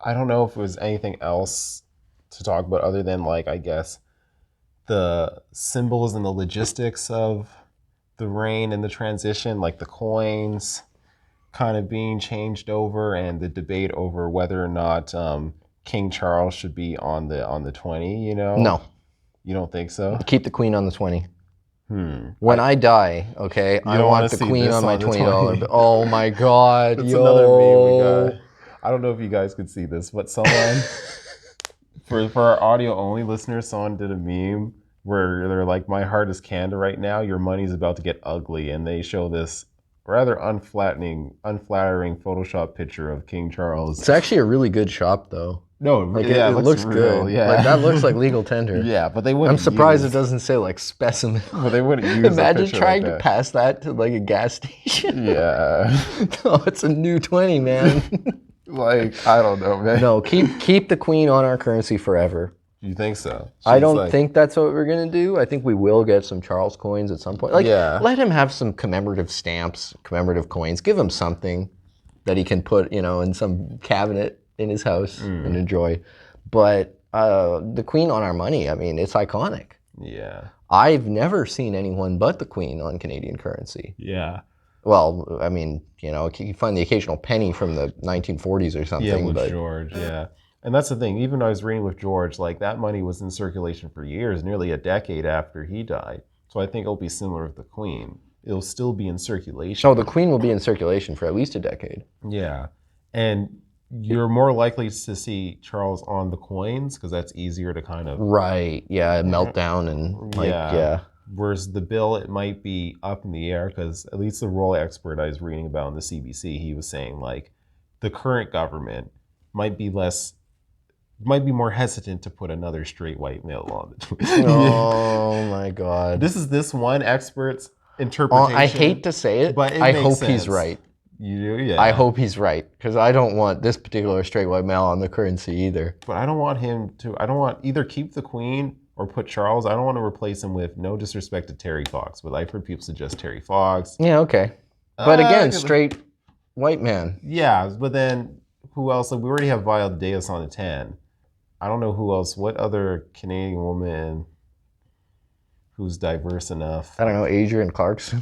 I don't know if it was anything else to talk about other than like, I guess, the symbols and the logistics of the reign and the transition, like the coins kind of being changed over and the debate over whether or not King Charles should be on the 20, you know? No. You don't think so? Keep the queen on the 20. When I die, okay, I want the queen on my $20 bill. Oh my God, That's another meme we got. I don't know if you guys could see this, but someone, for our audio only listeners, someone did a meme where they're like, my heart is canned right now, your money's about to get ugly. And they show this rather unflattering Photoshop picture of King Charles. It's actually a really good shop though. No, like yeah, it looks real, good. Yeah. Like that looks like legal tender. Yeah, but they wouldn't. I'm surprised it doesn't say like specimen. But they wouldn't use. Imagine trying to pass that to like a gas station. Yeah. No, it's a new 20, man. Like, I don't know, man. No, keep the queen on our currency forever. You think so? I don't think that's what we're gonna do. I think we will get some Charles coins at some point. Like, let him have some commemorative stamps, commemorative coins. Give him something that he can put, in some cabinet in his house and enjoy. But the queen on our money, I mean, it's iconic. Yeah. I've never seen anyone but the queen on Canadian currency. Yeah. Well, I mean, you find the occasional penny from the 1940s or something. Yeah, with George, yeah. And that's the thing, even though I was reading with George, like that money was in circulation for years, nearly a decade after he died. So I think it'll be similar with the Queen. It'll still be in circulation. Oh, the Queen will be in circulation for at least a decade. Yeah. And you're more likely to see Charles on the coins because that's easier to kind of... Right, yeah, meltdown and yeah. Whereas the bill, it might be up in the air because at least the royal expert I was reading about in the CBC, he was saying like the current government might be more hesitant to put another straight white male on the Oh my God. This is this one expert's interpretation. I hate to say it, but I hope he's right. You do? Yeah. I hope he's right, because I don't want this particular straight white male on the currency either. But I don't want either keep the Queen or put Charles. I don't want to replace him with, no disrespect to Terry Fox, but I've heard people suggest Terry Fox. Yeah, okay. But again, straight white man. Yeah, but then who else? Like, we already have Viola Davis on the 10. I don't know who else. What other Canadian woman who's diverse enough? I don't know, Adrienne Clarkson.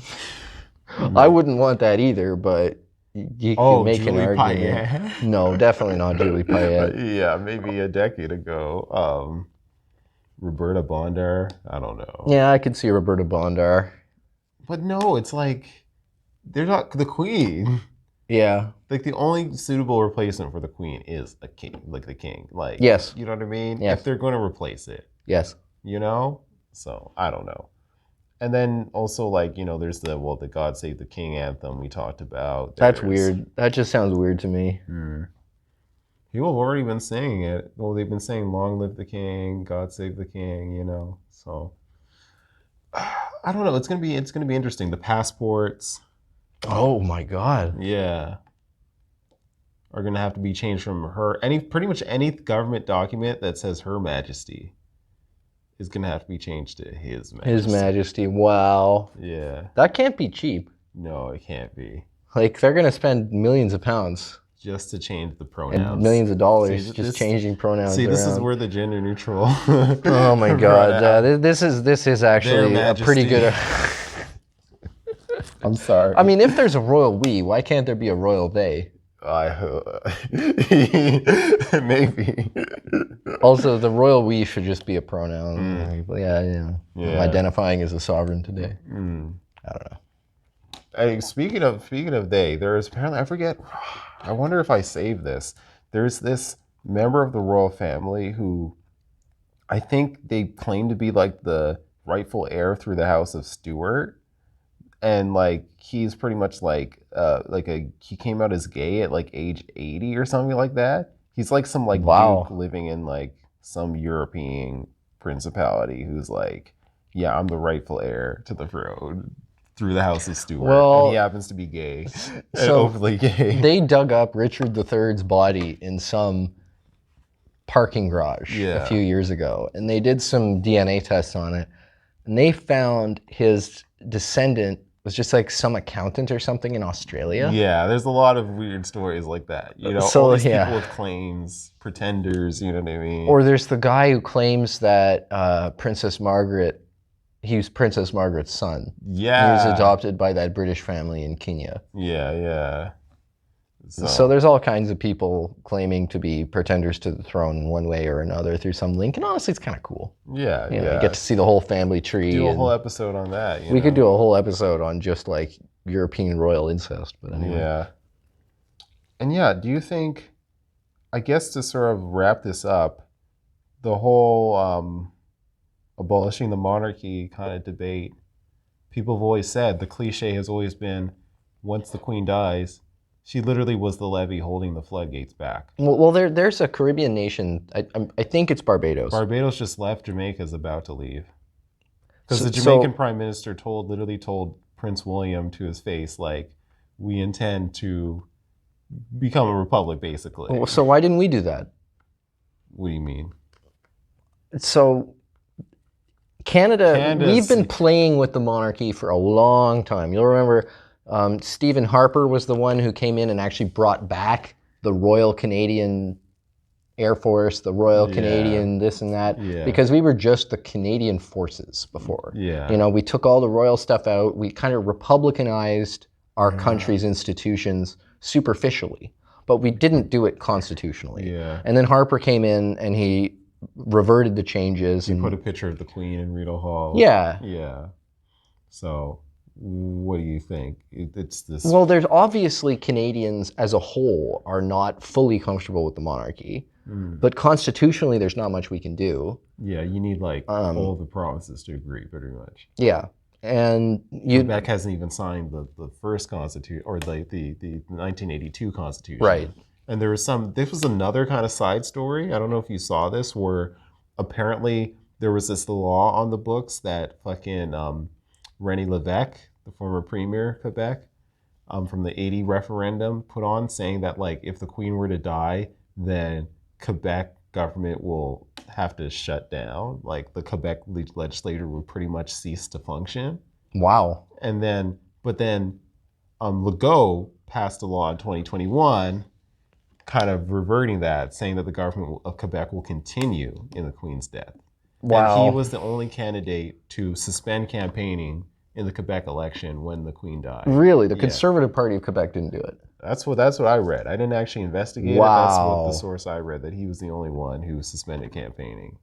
I wouldn't want that either, but you can make Julie an argument. Payette. No, definitely not Julie Payette. Yeah, maybe a decade ago. Roberta Bondar. I don't know. Yeah, I could see Roberta Bondar. But no, it's like they're not the Queen. Yeah. Like the only suitable replacement for the Queen is a king, like the king. Like, yes. You know what I mean? Yes. If they're going to replace it. Yes. So I don't know. And then also like, there's the God Save the King anthem we talked about. That's weird. That just sounds weird to me. People have already been saying it. Well, they've been saying long live the king, God save the king, So I don't know. It's gonna be interesting. The passports. Oh my God. Yeah. Are gonna have to be changed from pretty much any government document that says Her Majesty is gonna have to be changed to His Majesty. His Majesty. Wow. Yeah. That can't be cheap. No, it can't be. Like they're gonna spend millions of pounds just to change the pronouns. And millions of dollars changing pronouns. See, this is where the gender neutral. Oh my God. This is actually a pretty good. I'm sorry. I mean, if there's a royal we, why can't there be a royal they? Maybe. Also, the royal we should just be a pronoun. Identifying as a sovereign today. I don't know. Speaking of they, there's apparently, I forget, I wonder if I saved this. There's this member of the royal family who I think they claim to be like the rightful heir through the House of Stuart. And like he's pretty much he came out as gay at like age 80 or something like that. He's like some like duke living in like some European principality who's like, yeah, I'm the rightful heir to the throne through the House of Stuart. Well, and he happens to be gay, openly gay. They dug up Richard III's body in some parking garage a few years ago, and they did some DNA tests on it, and they found his descendant was just like some accountant or something in Australia. Yeah, there's a lot of weird stories like that. You know, So all these yeah. people with claims, pretenders, you know what I mean? Or there's the guy who claims that Princess Margaret, he was Princess Margaret's son. Yeah. He was adopted by that British family in Kenya. Yeah, yeah. So there's all kinds of people claiming to be pretenders to the throne in one way or another through some link, and honestly, it's kind of cool. Yeah, You know, yeah. you get to see the whole family tree. Do a whole episode on that. We could do a whole episode on just like European royal incest, but anyway. Yeah. And yeah, do you think, I guess to sort of wrap this up, the whole abolishing the monarchy kind of debate, people have always said, the cliche has always been, once the queen dies, she literally was the levee holding the floodgates back. Well, there's a Caribbean nation, I think it's Barbados. Barbados just left, Jamaica's about to leave. Because the Jamaican prime minister literally told Prince William to his face, like, we intend to become a republic, basically. So why didn't we do that? What do you mean? So Canada's, we've been playing with the monarchy for a long time. You'll remember Stephen Harper was the one who came in and actually brought back the Royal Canadian Air Force, the Royal Canadian this and that, because we were just the Canadian forces before. Yeah. You know, we took all the royal stuff out. We kind of republicanized our country's institutions superficially, but we didn't do it constitutionally. Yeah. And then Harper came in and he reverted the changes. He put a picture of the Queen in Rideau Hall. Yeah. Yeah. So what do you think? It's this. Well, there's obviously Canadians as a whole are not fully comfortable with the monarchy, but constitutionally there's not much we can do. Yeah, you need like all the provinces to agree, pretty much. Yeah, and Quebec hasn't even signed the first constitution or the 1982 constitution. Right. And there was this was another kind of side story. I don't know if you saw this, where apparently there was this law on the books that fucking René Lévesque, the former premier of Quebec, from the 80 referendum, put on, saying that like if the Queen were to die, then Quebec government will have to shut down. Like the Quebec legislature would pretty much cease to function. Wow. And then, Legault passed a law in 2021, kind of reverting that, saying that the government of Quebec will continue in the Queen's death. Wow. And he was the only candidate to suspend campaigning in the Quebec election when the Queen died. Really? The Conservative Party of Quebec didn't do it? That's what I read. I didn't actually investigate it. That's what the source I read, that he was the only one who suspended campaigning.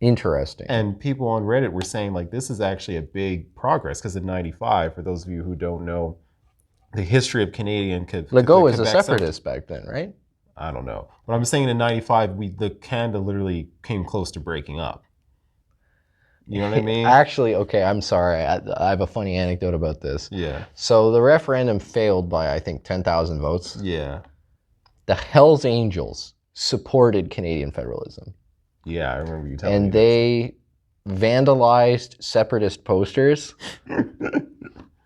Interesting. And people on Reddit were saying like this is actually a big progress, because in '95, for those of you who don't know the history of Canadian Legault was a separatist back then, right? I don't know. But I'm saying in '95, the Canada literally came close to breaking up. You know what I mean? Actually, okay, I'm sorry. I have a funny anecdote about this. Yeah. So the referendum failed by, I think, 10,000 votes. Yeah. The Hells Angels supported Canadian federalism. Yeah, I remember you telling me. And they vandalized separatist posters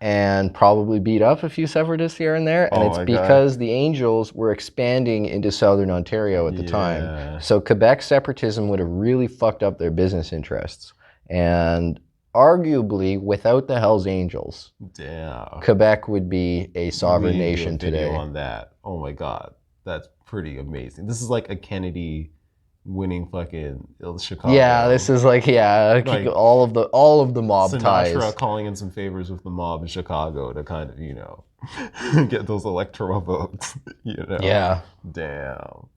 and probably beat up a few separatists here and there. And it's because the Angels were expanding into southern Ontario at the time. So Quebec separatism would have really fucked up their business interests. And arguably, without the Hells Angels, Quebec would be a sovereign nation today. On that. Oh my God. That's pretty amazing. This is like a Kennedy winning fucking Chicago. Yeah, this is like all of the mob Sinatra ties. Sinatra calling in some favors with the mob in Chicago to kind of, get those electoral votes, Yeah. Damn.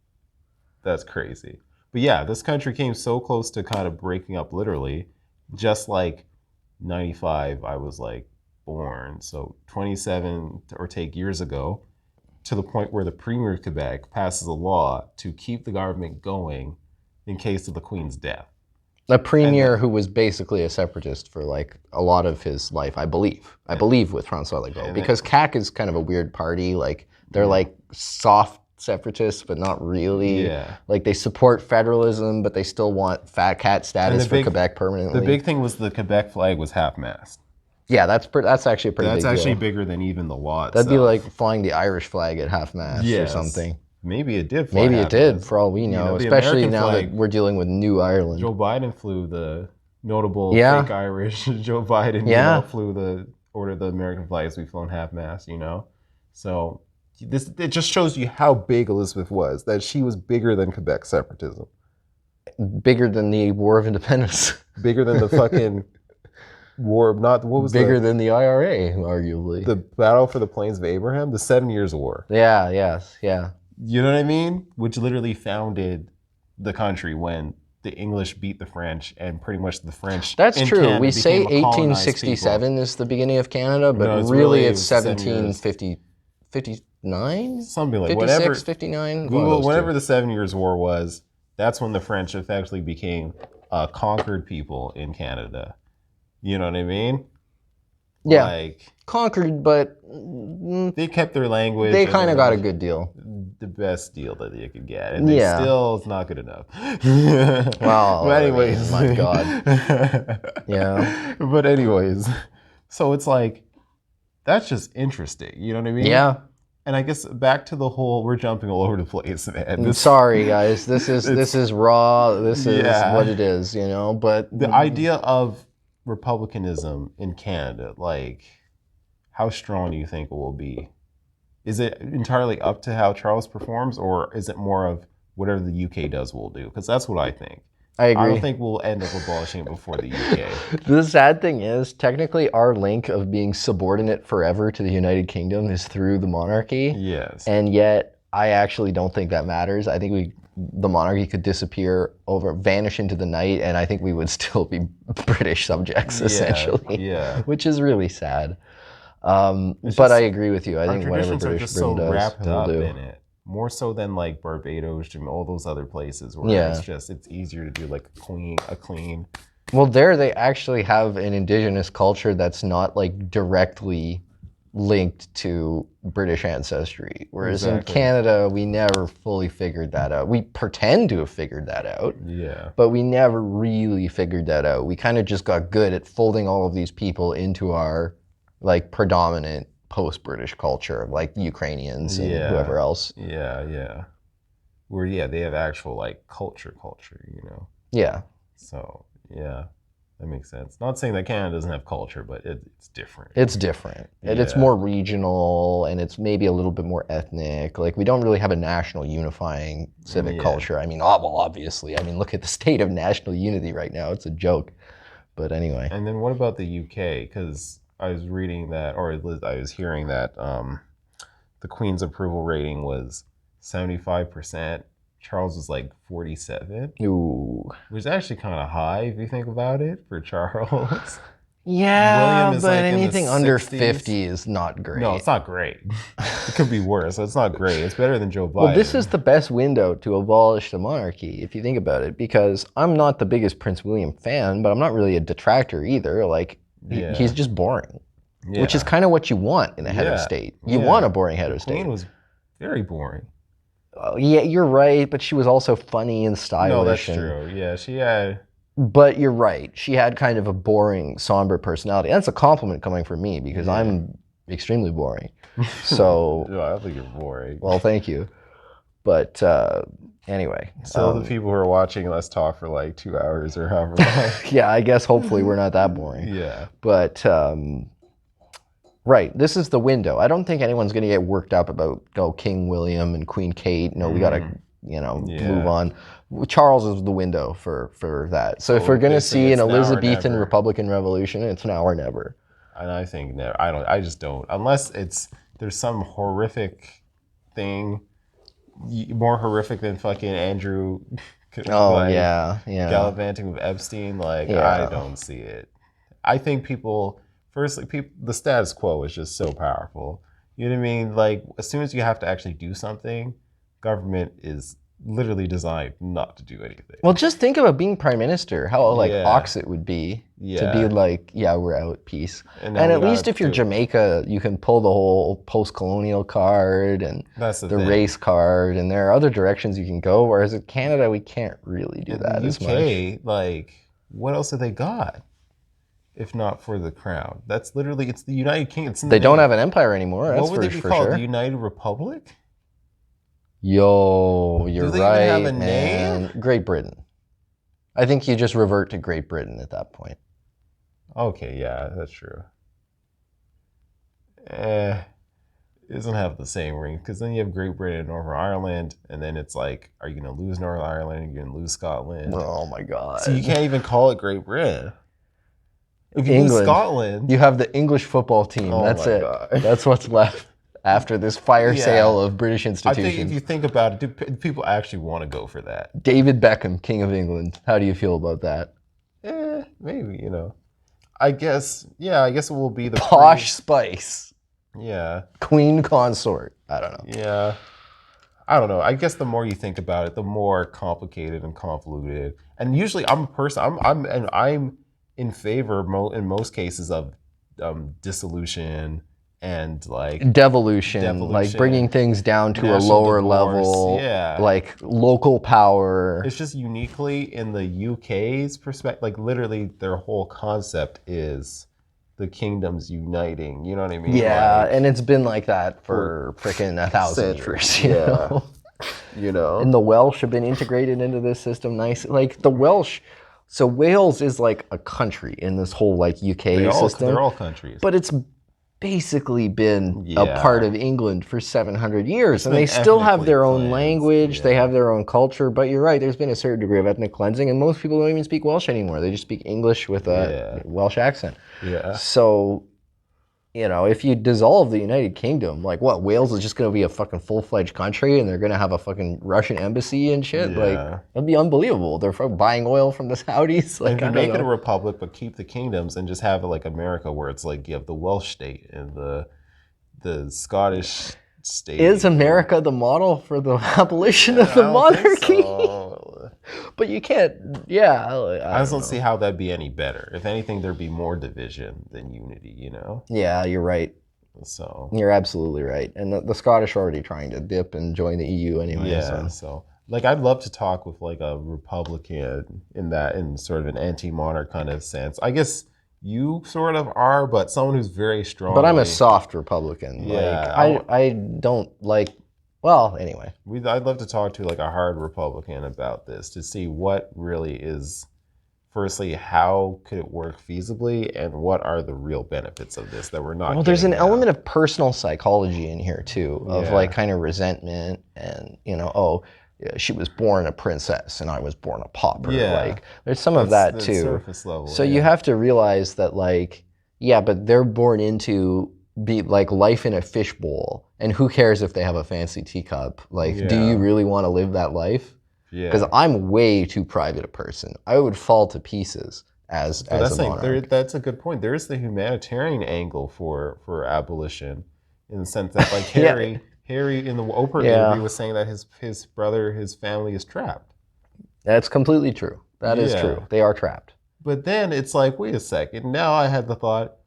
That's crazy. But yeah, this country came so close to kind of breaking up literally. Just like 95, I was like born. So 27 or take years ago, to the point where the Premier of Quebec passes a law to keep the government going in case of the Queen's death. A premier who was basically a separatist for like a lot of his life, I believe. I believe with François Legault. Because CAQ is kind of a weird party. Like they're like soft separatists, but not really. Yeah. Like they support federalism, but they still want fat cat status for Quebec permanently. The big thing was the Quebec flag was half-mast. Yeah, that's actually a pretty big deal. That's actually bigger than even the law itself. That'd be like flying the Irish flag at half-mast or something. Maybe it did fly Maybe it did, for all we know, especially now that we're dealing with New Ireland. Joe Biden flew the notable fake Irish. Joe Biden flew the ordered the American flags to be flown half-mast, you know? So it just shows you how big Elizabeth was, that she was bigger than Quebec separatism. Bigger than the War of Independence. Bigger than the fucking war, not, what was bigger than the IRA, arguably. The Battle for the Plains of Abraham, the 7 Years' War. Yeah, yes, yeah. You know what I mean? Which literally founded the country when the English beat the French, and pretty much the French. That's true. Canada We say became a colonized 1867 people. is the beginning of Canada, but No, it's really it it's was 7 1750, 59? Something like 56, whatever. 59? Google whenever the 7 Years' War was. That's when the French effectively became conquered people in Canada. You know what I mean? Yeah. Like, conquered, but they kept their language. They kind of got a good deal. The best deal that you could get. And still, it's not good enough. Well, but anyways. I mean, my God. Yeah. But anyways. So it's like, that's just interesting. You know what I mean? Yeah. And I guess back to the whole, we're jumping all over the place, man. Sorry, guys. This is raw. This is what it is, you know? But the idea of Republicanism in Canada, like, how strong do you think it will be? Is it entirely up to how Charles performs, or is it more of whatever the UK does we'll do? Because that's what I think. I agree. I don't think we'll end up abolishing it before the UK. The sad thing is, technically, our link of being subordinate forever to the United Kingdom is through the monarchy. Yes. And yet, I actually don't think that matters. I think the monarchy could disappear, vanish into the night, and I think we would still be British subjects, essentially. Yeah. Which is really sad. But I agree with you. I think whatever British Britain does, we'll do. In it. More so than like Barbados and all those other places where it's easier to do like a clean. Well, there they actually have an indigenous culture that's not like directly linked to British ancestry. Whereas in Canada, we never fully figured that out. We pretend to have figured that out. Yeah. But we never really figured that out. We kind of just got good at folding all of these people into our like predominant post-British culture, like Ukrainians and whoever else. Yeah. Where they have actual like culture, you know. Yeah. So that makes sense. Not saying that Canada doesn't have culture, but it's different. It's different. And it's more regional, and it's maybe a little bit more ethnic. Like, we don't really have a national unifying civic culture. I mean, well, obviously. I mean, look at the state of national unity right now. It's a joke. But anyway. And then what about the UK? Because I was reading that, or I was hearing that the Queen's approval rating was 75%. Charles was like 47. Ooh. Which is actually kind of high if you think about it for Charles. Yeah, William is but like anything under 50 is not great. No, it's not great. It could be worse. It's not great. It's better than Joe Biden. Well, this is the best window to abolish the monarchy, if you think about it, because I'm not the biggest Prince William fan, but I'm not really a detractor either. Like, he's just boring, which is kind of what you want in a head of state. You want a boring head of state. The Queen was very boring. Yeah, you're right, but she was also funny and stylish. No, that's true. Yeah, she had... But you're right. She had kind of a boring, somber personality. That's a compliment coming from me, because I'm extremely boring. So... No, I don't think you're boring. Well, thank you. But anyway. So the people who are watching us talk for like 2 hours or however long. Yeah, I guess hopefully we're not that boring. Yeah. But... right, this is the window. I don't think anyone's going to get worked up about King William and Queen Kate. No, we got to, move on. Charles is the window for that. So if we're going to see an Elizabethan Republican Revolution, it's now or never. And I think never. I just don't. Unless there's some horrific thing, more horrific than fucking Andrew. Gallivanting with Epstein. Like, I don't see it. I think the status quo is just so powerful. You know what I mean? Like, as soon as you have to actually do something, government is literally designed not to do anything. Well, just think about being prime minister, how ox it would be to be like, we're out, peace. And at least if you're Jamaica, you can pull the whole post-colonial card and the race card, and there are other directions you can go, whereas in Canada, we can't really do that as much. The UK, like, what else have they got? If not for the crown. That's literally, it's the United Kingdom. They don't have an empire anymore, that's for sure. What would they be called? The United Republic? Yo, you're right, Do they even have a name? Great Britain. I think you just revert to Great Britain at that point. Okay, yeah, that's true. It doesn't have the same ring because then you have Great Britain and Northern Ireland, and then it's like, are you going to lose Northern Ireland? Are you going to lose Scotland? Oh my God! So you can't even call it Great Britain. If you lose England, Scotland, you have the English football team. Oh That's my it. God. That's what's left after this fire sale of British I institutions. think if you think about it, do people actually want to go for that? David Beckham, King of England. How do you feel about that? Maybe, I guess it will be the Posh Spice. Yeah. Queen consort. I don't know. Yeah. I don't know. I guess the more you think about it, the more complicated and convoluted. And usually, I'm in favor in most cases of dissolution and like devolution, like bringing things down to a lower level, like local power. It's just uniquely in the UK's perspective, like literally their whole concept is the kingdoms uniting. You know what I mean? Yeah, like, and it's been like that for freaking 1,000 years. You know? And the Welsh have been integrated into this system nicely. Like the Welsh. So Wales is like a country in this whole like UK system. They're all countries. But it's basically been a part of England for 700 years. And they still have their own language. They have their own culture. But you're right, there's been a certain degree of ethnic cleansing. And most people don't even speak Welsh anymore. They just speak English with a Welsh accent. Yeah. So, if you dissolve the United Kingdom, like what, Wales is just going to be a fucking full-fledged country and they're going to have a fucking Russian embassy and shit? Like, that'd be unbelievable. They're buying oil from the Saudis. Like, and make it a republic, but keep the kingdoms and just have it like America, where it's like you have the Welsh state and the Scottish state. Is America the model for the abolition of the monarchy? But you can't, I just don't see how that'd be any better. If anything, there'd be more division than unity, Yeah, you're right. So you're absolutely right. And the Scottish are already trying to dip and join the EU anyway. Yeah, so like I'd love to talk with like a Republican in sort of an anti-monarch kind of sense. I guess you sort of are, but someone who's very strong. But I'm a soft Republican. Yeah. Like, I don't like. Well, anyway. I'd love to talk to like a hard Republican about this to see what really is, firstly, how could it work feasibly, and what are the real benefits of this that we're not. Well, there's an element of personal psychology in here too, of like kind of resentment and she was born a princess and I was born a pauper. Yeah. Like there's some of that too. Surface level. So you have to realize that like, but they're born into be like life in a fishbowl, and who cares if they have a fancy teacup? Like, do you really want to live that life? Yeah. Because I'm way too private a person. I would fall to pieces as a monarch. That's a good point. There is the humanitarian angle for abolition, in the sense that like Harry in the Oprah interview was saying that his brother, his family is trapped. That's completely true. That is true. They are trapped. But then it's like, wait a second. Now I had the thought,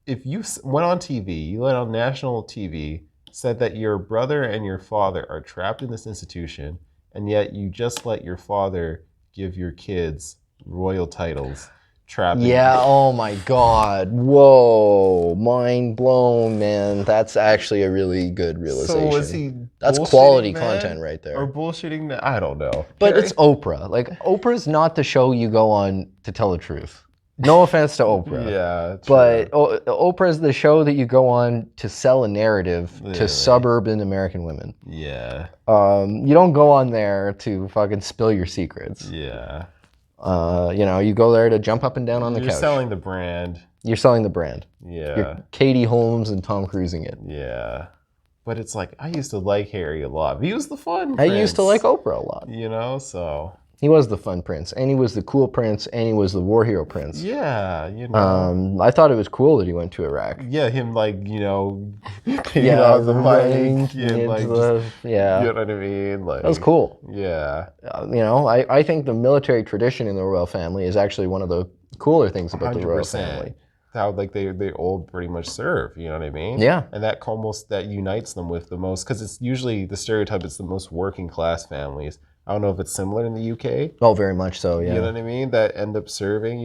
if you went on TV, you went on national TV, said that your brother and your father are trapped in this institution, and yet you just let your father give your kids royal titles, trapped. Yeah, oh my God. Whoa. Mind blown, man. That's actually a really good realization. So was he That's quality content right there. Or bullshitting that? I don't know. But it's Oprah. Like, Oprah's not the show you go on to tell the truth. No offense to Oprah. Yeah, but Oprah's the show that you go on to sell a narrative to suburban American women. Yeah. You don't go on there to fucking spill your secrets. Yeah. You go there to jump up and down on the couch. You're selling the brand. You're selling the brand. Yeah. You're Katie Holmes and Tom Cruising it. Yeah. But it's like, I used to like Harry a lot. He was the fun I prince. used to like Oprah a lot. So... He was the fun prince, and he was the cool prince, and he was the war hero prince. Yeah, I thought it was cool that he went to Iraq. Yeah, him like, the mic, you know what I mean? Like, that was cool. Yeah. I think the military tradition in the royal family is actually one of the cooler things about 100%. The royal family. How like they all pretty much serve, you know what I mean? Yeah. And that unites them with the most, because it's usually the stereotype, it's the most working class families. I don't know if it's similar in the UK. Oh, very much so, yeah. You know what I mean? That end up serving,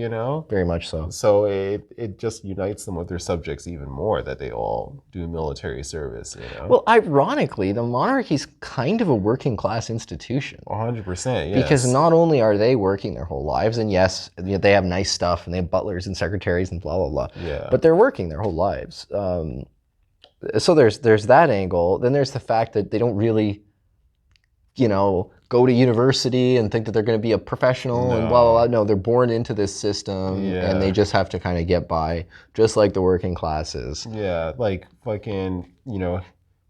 Very much so. So it just unites them with their subjects even more, that they all do military service, Well, ironically, the monarchy's kind of a working class institution. 100%, yes. Because not only are they working their whole lives, and yes, they have nice stuff, and they have butlers and secretaries and blah, blah, blah. Yeah. But they're working their whole lives. So there's that angle. Then there's the fact that they don't really, go to university and think that they're going to be a professional and blah, blah, blah. No. No, they're born into this system and they Yeah. just have to kind of get by, just like the working classes. Yeah. Like fucking,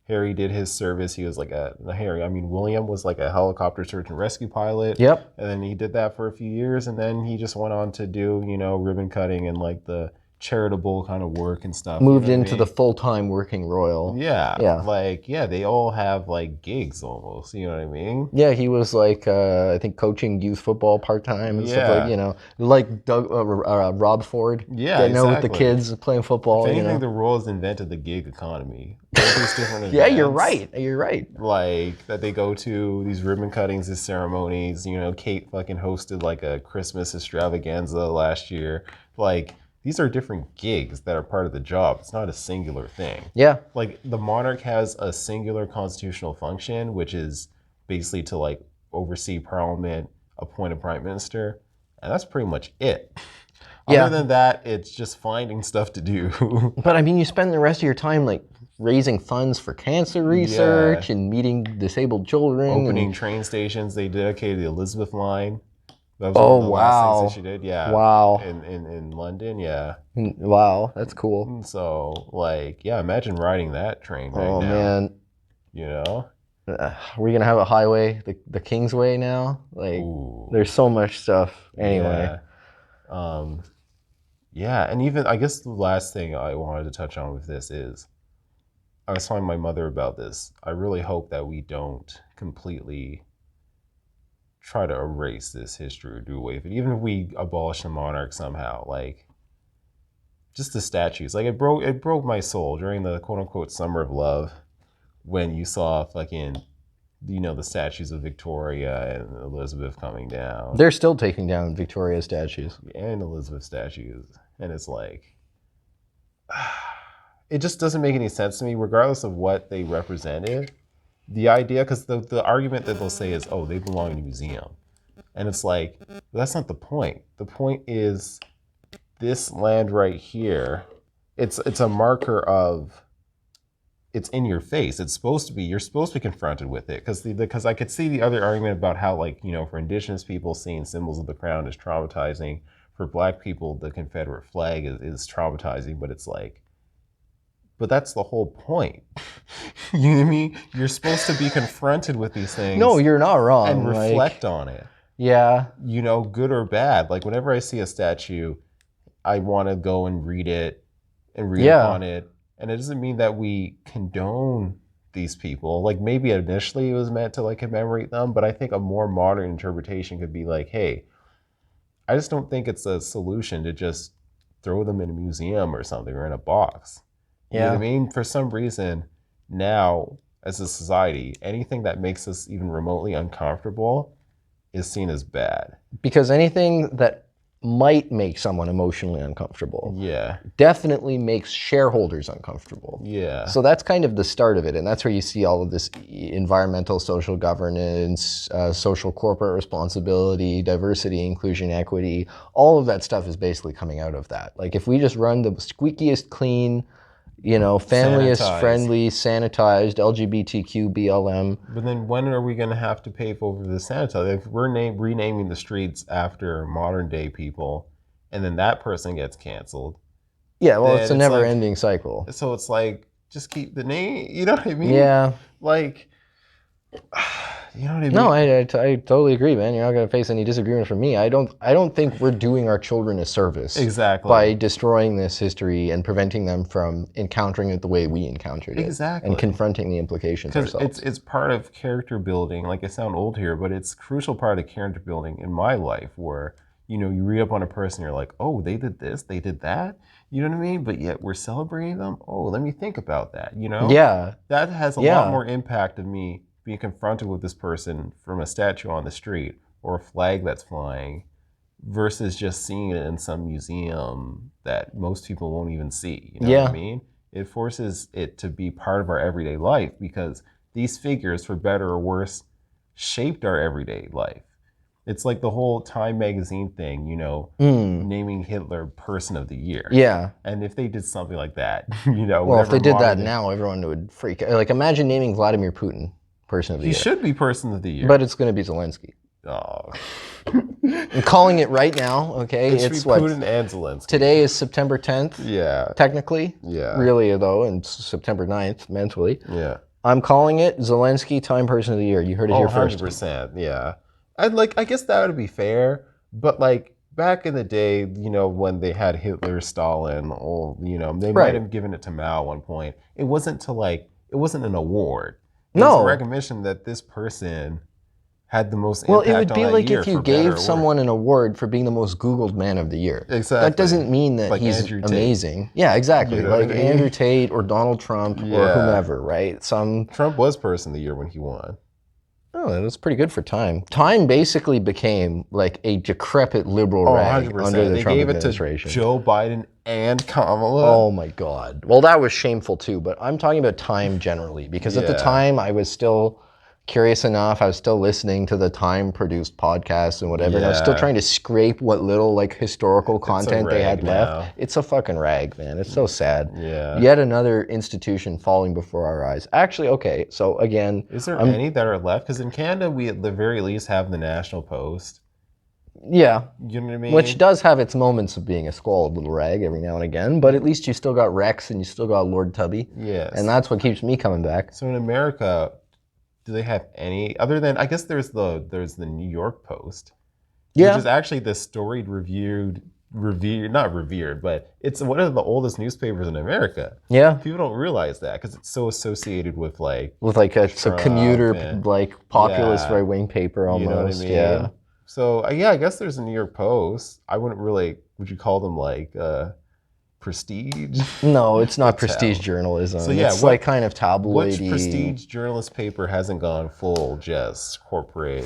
Harry did his service. He was like William was like a helicopter search and rescue pilot. Yep. And then he did that for a few years, and then he just went on to do, ribbon cutting and like the charitable kind of work and stuff. Moved into the full-time working royal. Yeah. Yeah. They all have like gigs almost, you know what I mean? Yeah, he was like, I think coaching youth football part-time and stuff like Doug, Rob Ford. Yeah, getting out with the exactly. kids playing football. If anything, the royals invented the gig economy. All these different events. Yeah, you're right. Like that they go to these ribbon cuttings, these ceremonies. Kate fucking hosted like a Christmas extravaganza last year. Like these are different gigs that are part of the job. It's not a singular thing. Yeah. Like the monarch has a singular constitutional function, which is basically to like oversee parliament, appoint a prime minister, and that's pretty much it. Yeah. Other than that, it's just finding stuff to do. But I mean, you spend the rest of your time like raising funds for cancer research and meeting disabled children. Opening train stations. They dedicated the Elizabeth line. That was Oh, one of the last things that she did. Yeah. Wow. In London, yeah. Wow, that's cool. So, like, yeah, imagine riding that train right now. Oh, man. Are we going to have a highway, the Kingsway now? Like, Ooh. There's so much stuff. Anyway. Yeah. Yeah, and even, I guess the last thing I wanted to touch on with this is, I was telling my mother about this. I really hope that we don't completely try to erase this history or do away with it. Even if we abolish the monarch somehow, like just the statues. Like it broke my soul during the quote unquote summer of love when you saw fucking the statues of Victoria and Elizabeth coming down. They're still taking down Victoria statues. And Elizabeth statues. And it's like it just doesn't make any sense to me, regardless of what they represented. The idea, because the argument that they'll say is, oh, they belong in a museum. And it's like, that's not the point. The point is this land right here, it's a marker of, it's in your face. It's supposed to be, you're supposed to be confronted with it. Because I could see the other argument about how, like, for indigenous people, seeing symbols of the crown is traumatizing. For black people, the Confederate flag is traumatizing, but it's like, but that's the whole point. You know what I mean? You're supposed to be confronted with these things. No, you're not wrong. And reflect on it. Yeah. Good or bad. Like whenever I see a statue, I want to go and read it and read upon it. And it doesn't mean that we condone these people. Like maybe initially it was meant to like commemorate them, but I think a more modern interpretation could be like, hey, I just don't think it's a solution to just throw them in a museum or something or in a box. You know what I mean? For some reason, now, as a society, anything that makes us even remotely uncomfortable is seen as bad. Because anything that might make someone emotionally uncomfortable definitely makes shareholders uncomfortable. Yeah. So that's kind of the start of it. And that's where you see all of this environmental, social governance, social corporate responsibility, diversity, inclusion, equity. All of that stuff is basically coming out of that. Like if we just run the squeakiest clean, familyist friendly, sanitized LGBTQ BLM. But then when are we going to have to pay for the sanitize? If we're renaming the streets after modern day people, and then that person gets canceled. Yeah, well, it's a never ending cycle. So it's like, just keep the name, you know what I mean? Yeah. Like, you know what I mean? No, I totally agree, man. You're not going to face any disagreement from me. I don't think we're doing our children a service by destroying this history and preventing them from encountering it the way we encountered it. And confronting the implications ourselves. It's part of character building. Like I sound old here, but it's a crucial part of character building in my life where, you read up on a person, you're like, oh, they did this, they did that. You know what I mean? But yet we're celebrating them. Oh, let me think about that, Yeah. That has a lot more impact of me being confronted with this person from a statue on the street or a flag that's flying versus just seeing it in some museum that most people won't even see. You know what I mean? It forces it to be part of our everyday life because these figures, for better or worse, shaped our everyday life. It's like the whole Time magazine thing, naming Hitler Person of the Year. Yeah. And if they did something like that, well, if they did that now, everyone would freak out. Like, imagine naming Vladimir Putin Person of the Year. He should be Person of the Year. But it's going to be Zelensky. Oh. I'm calling it right now, okay? It's what? Putin and Zelensky. Today is September 10th. Yeah. Technically. Yeah. Really, though, and September 9th, mentally. Yeah. I'm calling it Zelensky Time Person of the Year. You heard it here first. 100%, yeah. I guess that would be fair, but like back in the day, when they had Hitler, Stalin, they might have given it to Mao at one point. It wasn't an award. It was a recognition that this person had the most impact on that year. Well, it would be like if you gave someone an award for being the most Googled man of the year. Exactly. That doesn't mean that like he's amazing. Yeah, exactly. Like Andrew Tate or Donald Trump or whomever, right? Trump was Person of the Year when he won. Oh, that was pretty good for Time. Time basically became like a decrepit liberal rag 100%. under the they Trump gave administration. It to Joe Biden and Kamala. Oh my God. Well, that was shameful too, but I'm talking about Time generally because at the time I was still curious enough. I was still listening to the Time-produced podcasts and whatever, and I was still trying to scrape what little like historical content they had left. It's a fucking rag, man. It's so sad. Yeah. Yet another institution falling before our eyes. Actually, okay, so again... Is there any that are left? Because in Canada, we at the very least have the National Post. Yeah. You know what I mean? Which does have its moments of being a squalid little rag every now and again, but at least you still got Rex and you still got Lord Tubby. Yes. And that's what keeps me coming back. So in America... do they have any other than, I guess there's the New York Post, which is actually the storied, not revered, but it's one of the oldest newspapers in America. Yeah, people don't realize that because it's so associated with it's a commuter populist right wing paper almost. You know what I mean? Yeah. So I guess there's a New York Post. I wouldn't really. Would you call them prestige? No, it's not prestige journalism. So it's like kind of tabloidy. Which prestige journalist paper hasn't gone full just corporate?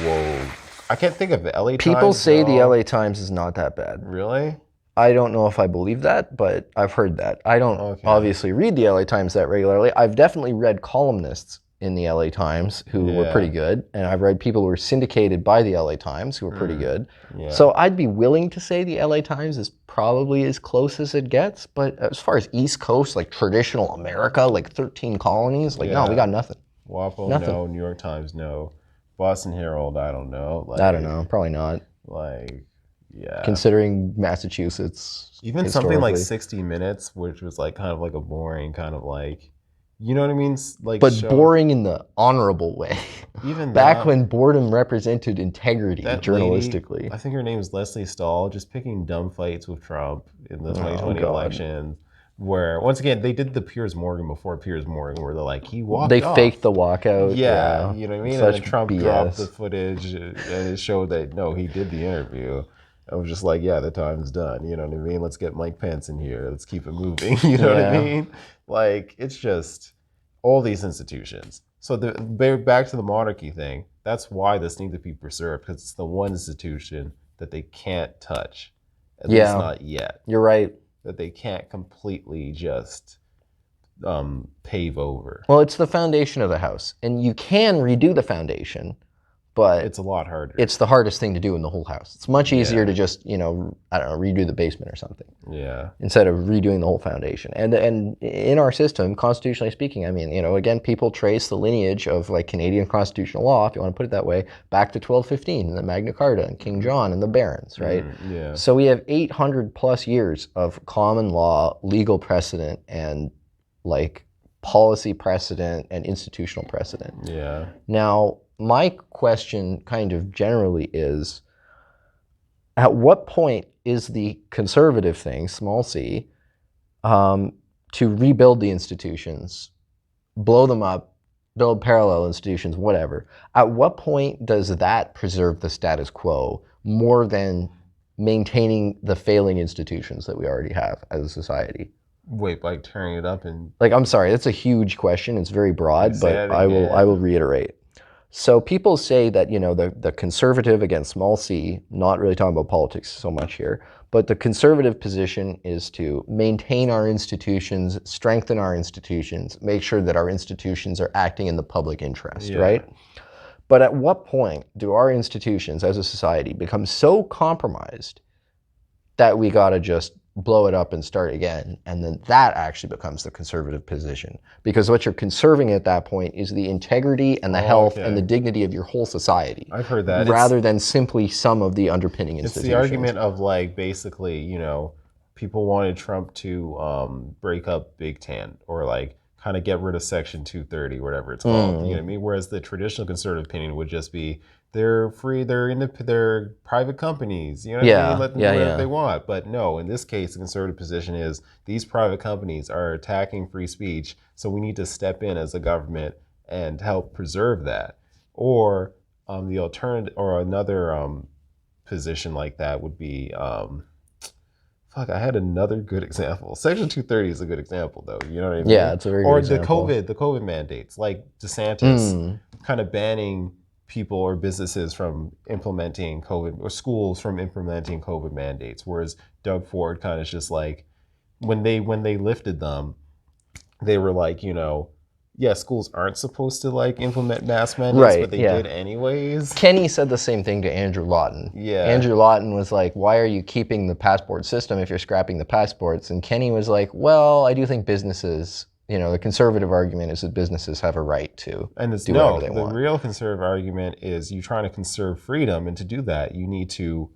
Whoa, I can't think of it. LA Times. People say the LA Times is not that bad. Really? I don't know if I believe that, but I've heard that. I don't obviously read the LA Times that regularly. I've definitely read columnists in the LA Times who were pretty good, and I've read people who were syndicated by the LA Times who were pretty good. Yeah. So I'd be willing to say the LA Times is probably as close as it gets, but as far as East Coast, like traditional America, like 13 colonies, no, we got nothing. WAPO, no. New York Times, no. Boston Herald, I don't know. I don't know, probably not. Considering Massachusetts. Even something like 60 Minutes, which was kind of a boring kind of you know what I mean? Boring in the honorable way. Even back when boredom represented integrity journalistically. Lady, I think her name is Leslie Stahl, just picking dumb fights with Trump in the 2020 election. Where, once again, they did the Piers Morgan before Piers Morgan, where they're like, he walked off. They faked the walkout. Yeah, you know what I mean? And then Trump dropped the footage, and it showed that, no, he did the interview. I was just like, the time's done. You know what I mean? Let's get Mike Pence in here. Let's keep it moving. You know what I mean? It's just all these institutions. So back to the monarchy thing. That's why this needs to be preserved, because it's the one institution that they can't touch. At least not yet. You're right. That they can't completely just pave over. Well, it's the foundation of the house, and you can redo the foundation, but it's a lot harder. It's the hardest thing to do in the whole house. It's much easier to just, redo the basement or something. Yeah. Instead of redoing the whole foundation. And in our system, constitutionally speaking, again, people trace the lineage of Canadian constitutional law, if you want to put it that way, back to 1215 and the Magna Carta and King John and the barons, right? Yeah. So we have 800 plus years of common law, legal precedent, and policy precedent and institutional precedent. Yeah. Now, my question kind of generally is, at what point is the conservative thing, small c, to rebuild the institutions, blow them up, build parallel institutions, whatever? At what point does that preserve the status quo more than maintaining the failing institutions that we already have as a society? Wait, tearing it up and... I'm sorry, that's a huge question. It's very broad, but I will reiterate. So people say that, the conservative, again, small c, not really talking about politics so much here, but the conservative position is to maintain our institutions, strengthen our institutions, make sure that our institutions are acting in the public interest, right? But at what point do our institutions as a society become so compromised that we got to just blow it up and start again? And then that actually becomes the conservative position. Because what you're conserving at that point is the integrity and the health and the dignity of your whole society. I've heard that. Rather than simply some of the underpinning institutions. It's the argument of like, basically, you know, people wanted Trump to break up Big Ten or like kind of get rid of Section 230, whatever it's called. You know what I mean? Whereas the traditional conservative opinion would just be, they're free, they're private companies. You know what I mean? Let them do whatever they want. But no, in this case, the conservative position is these private companies are attacking free speech, so we need to step in as a government and help preserve that. Or the alternative, or another position like that would be, I had another good example. Section 230 is a good example, though. You know what I mean? Yeah, it's a very good example. Or the COVID mandates, like DeSantis kind of banning people or businesses from implementing COVID, or schools from implementing COVID mandates. Whereas Doug Ford kind of just like, when they lifted them, they were like, you know, yeah, schools aren't supposed to like implement mask mandates, but they did anyways. Kenny said the same thing to Andrew Lawton. Yeah. Andrew Lawton was like, why are you keeping the passport system if you're scrapping the passports? And Kenny was like, well, I do think businesses, you know, the conservative argument is that businesses have a right to do whatever they want. The real conservative argument is you trying to conserve freedom, and to do that, you need to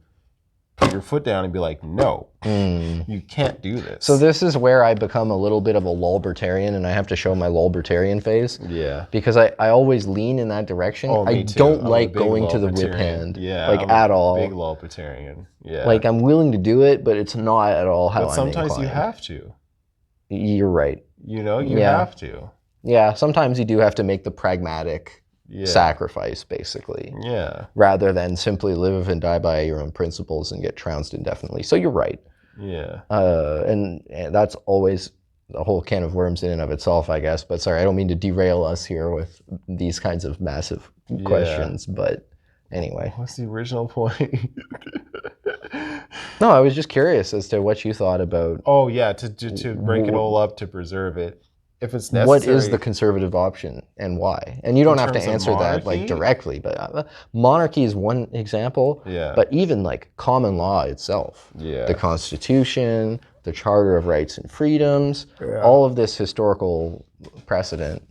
put your foot down and be like, no, you can't do this. So this is where I become a little bit of a lulbertarian, and I have to show my lulbertarian face. Yeah. Because I always lean in that direction. I don't like going to the whip hand, like at all. Big lulbertarian. Yeah. Like I'm willing to do it, but it's not at all how I'm inclined. But sometimes you have to. You're right. You know, you have to. Yeah, sometimes you do have to make the pragmatic sacrifice, basically. Yeah. Rather than simply live and die by your own principles and get trounced indefinitely. So you're right. Yeah. And that's always a whole can of worms in and of itself, I guess. But sorry, I don't mean to derail us here with these kinds of massive questions. But anyway. What's the original point? No, I was just curious as to what you thought about. Oh, yeah, to break it all up, to preserve it. If it's necessary. What is the conservative option and why? And you don't have to answer that like directly, but monarchy is one example. Yeah. But even like common law itself, the Constitution, the Charter of Rights and Freedoms, all of this historical precedent,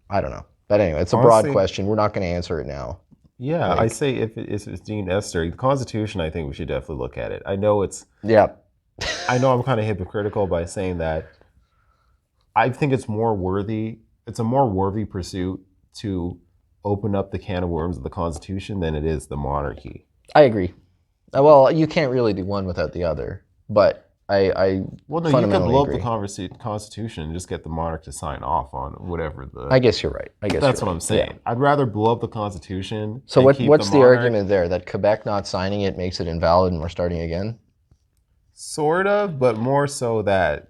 I don't know. But anyway, it's a broad question. We're not going to answer it now. Yeah, I say if it's deemed necessary, the Constitution, I think we should definitely look at it. I know it's. Yeah. I know I'm kind of hypocritical by saying that. I think it's more worthy. It's a more worthy pursuit to open up the can of worms of the Constitution than it is the monarchy. I agree. Well, you can't really do one without the other. But I well, no, you could blow up the Constitution and just get the monarch to sign off on whatever the. I guess you're right. I guess that's what I'm saying. Yeah. I'd rather blow up the Constitution. So what's the argument there? That Quebec not signing it makes it invalid and we're starting again? Sort of, but more so that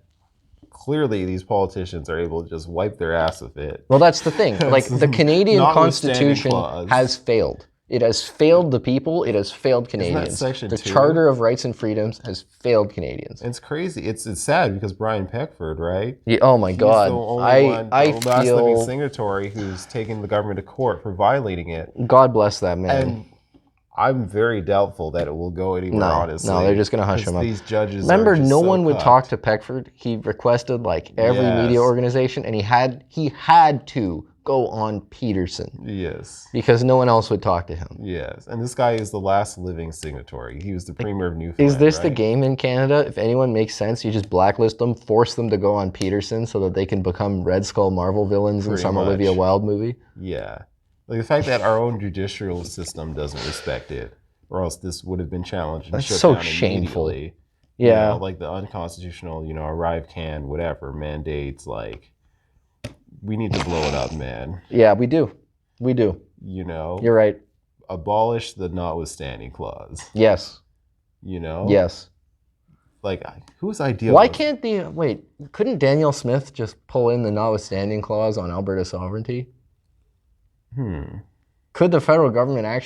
clearly these politicians are able to just wipe their ass with it. Well, that's the thing. Like the Canadian Constitution has failed. It has failed the people. It has failed Canadians. The Charter of Rights and Freedoms has failed Canadians. It's crazy. It's sad because Brian Peckford, right? Yeah, oh my God. He's the only one, the last living signatory who's taking the government to court for violating it. God bless that man. And I'm very doubtful that it will go anywhere, honestly. No, they're just going to hush him up. These judges Remember, no one would cut. Talk to Peckford. He requested like every media organization, and he had to go on Peterson. Yes. Because no one else would talk to him. Yes. And this guy is the last living signatory. He was the premier of Newfoundland. Is this the game in Canada? If anyone makes sense, you just blacklist them, force them to go on Peterson so that they can become Red Skull Marvel villains in some Olivia Wilde movie? Yeah. Like the fact that our own judicial system doesn't respect it, or else this would have been challenged and shut so down shameful. immediately. Yeah. You know, like the unconstitutional, arrive can, whatever, mandates, like, we need to blow it up, man. Yeah, we do. We do. You're right. Abolish the notwithstanding clause. Yes. Yes. Like, whose idea? Why can't couldn't Daniel Smith just pull in the notwithstanding clause on Alberta sovereignty? Could the federal government actually